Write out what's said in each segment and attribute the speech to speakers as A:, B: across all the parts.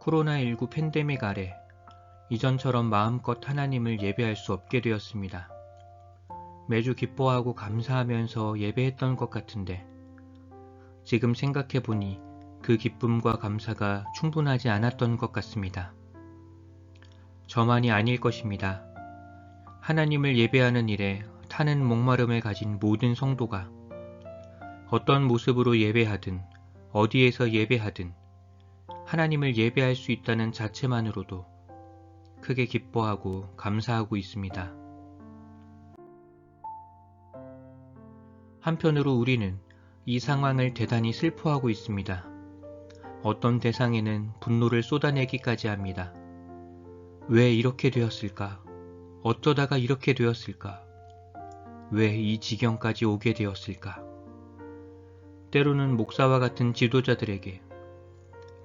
A: 코로나19 팬데믹 아래 이전처럼 마음껏 하나님을 예배할 수 없게 되었습니다. 매주 기뻐하고 감사하면서 예배했던 것 같은데 지금 생각해보니 그 기쁨과 감사가 충분하지 않았던 것 같습니다. 저만이 아닐 것입니다. 하나님을 예배하는 일에 타는 목마름을 가진 모든 성도가 어떤 모습으로 예배하든 어디에서 예배하든 하나님을 예배할 수 있다는 자체만으로도 크게 기뻐하고 감사하고 있습니다. 한편으로 우리는 이 상황을 대단히 슬퍼하고 있습니다. 어떤 대상에는 분노를 쏟아내기까지 합니다. 왜 이렇게 되었을까? 어쩌다가 이렇게 되었을까? 왜 이 지경까지 오게 되었을까? 때로는 목사와 같은 지도자들에게,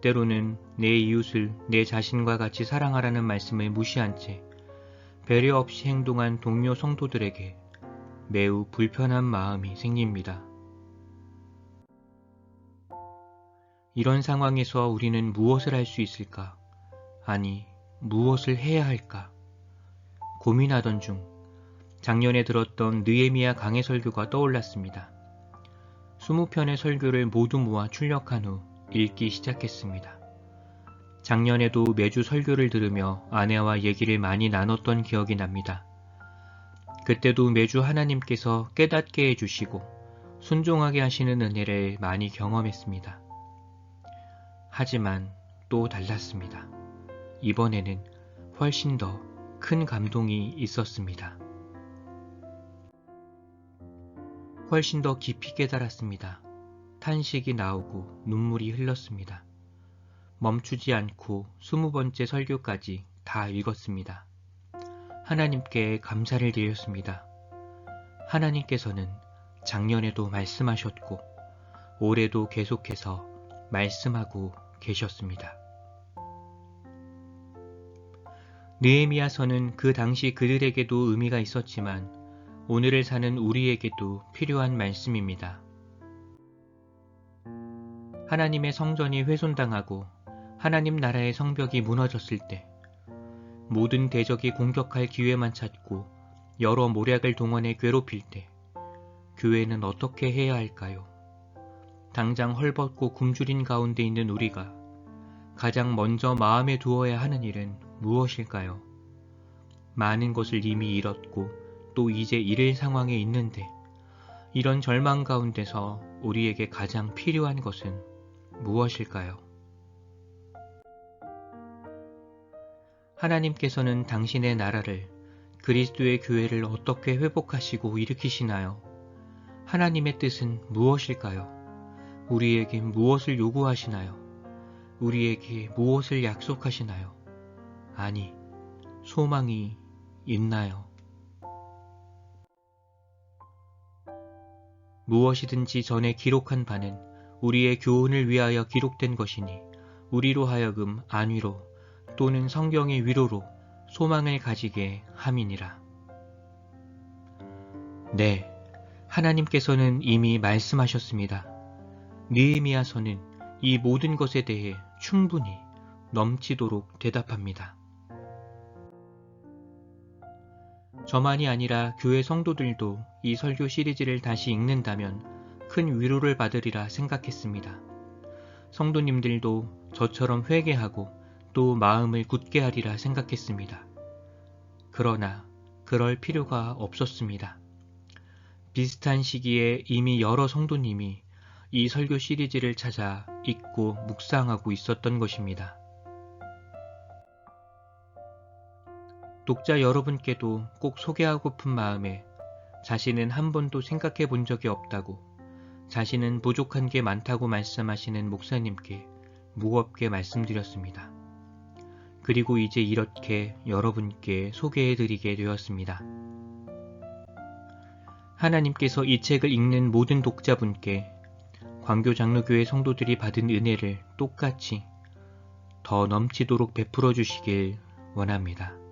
A: 때로는 내 이웃을 내 자신과 같이 사랑하라는 말씀을 무시한 채 배려 없이 행동한 동료 성도들에게 매우 불편한 마음이 생깁니다. 이런 상황에서 우리는 무엇을 할 수 있을까? 아니, 무엇을 해야 할까? 고민하던 중 작년에 들었던 느헤미야 강해 설교가 떠올랐습니다. 20편의 설교를 모두 모아 출력한 후 읽기 시작했습니다. 작년에도 매주 설교를 들으며 아내와 얘기를 많이 나눴던 기억이 납니다. 그때도 매주 하나님께서 깨닫게 해주시고 순종하게 하시는 은혜를 많이 경험했습니다. 하지만 또 달랐습니다. 이번에는 훨씬 더 큰 감동이 있었습니다. 훨씬 더 깊이 깨달았습니다. 탄식이 나오고 눈물이 흘렀습니다. 멈추지 않고 20번째 설교까지 다 읽었습니다. 하나님께 감사를 드렸습니다. 하나님께서는 작년에도 말씀하셨고 올해도 계속해서 말씀하고 계셨습니다. 느헤미야서는 그 당시 그들에게도 의미가 있었지만 오늘을 사는 우리에게도 필요한 말씀입니다. 하나님의 성전이 훼손당하고 하나님 나라의 성벽이 무너졌을 때 모든 대적이 공격할 기회만 찾고 여러 모략을 동원해 괴롭힐 때 교회는 어떻게 해야 할까요? 당장 헐벗고 굶주린 가운데 있는 우리가 가장 먼저 마음에 두어야 하는 일은 무엇일까요? 많은 것을 이미 잃었고 또 이제 잃을 상황에 있는데 이런 절망 가운데서 우리에게 가장 필요한 것은 무엇일까요? 하나님께서는 당신의 나라를, 그리스도의 교회를 어떻게 회복하시고 일으키시나요? 하나님의 뜻은 무엇일까요? 우리에게 무엇을 요구하시나요? 우리에게 무엇을 약속하시나요? 아니, 소망이 있나요? 무엇이든지 전에 기록한 바는 우리의 교훈을 위하여 기록된 것이니 우리로 하여금 안위로 또는 성경의 위로로 소망을 가지게 함이니라. 네, 하나님께서는 이미 말씀하셨습니다. 느헤미야서는 이 모든 것에 대해 충분히 넘치도록 대답합니다. 저만이 아니라 교회 성도들도 이 설교 시리즈를 다시 읽는다면 큰 위로를 받으리라 생각했습니다. 성도님들도 저처럼 회개하고 또 마음을 굳게 하리라 생각했습니다. 그러나 그럴 필요가 없었습니다. 비슷한 시기에 이미 여러 성도님이 이 설교 시리즈를 찾아 읽고 묵상하고 있었던 것입니다. 독자 여러분께도 꼭 소개하고픈 마음에 자신은 한 번도 생각해 본 적이 없다고, 자신은 부족한 게 많다고 말씀하시는 목사님께 무겁게 말씀드렸습니다. 그리고 이제 이렇게 여러분께 소개해드리게 되었습니다. 하나님께서 이 책을 읽는 모든 독자분께 광교장로교회 성도들이 받은 은혜를 똑같이 더 넘치도록 베풀어 주시길 원합니다.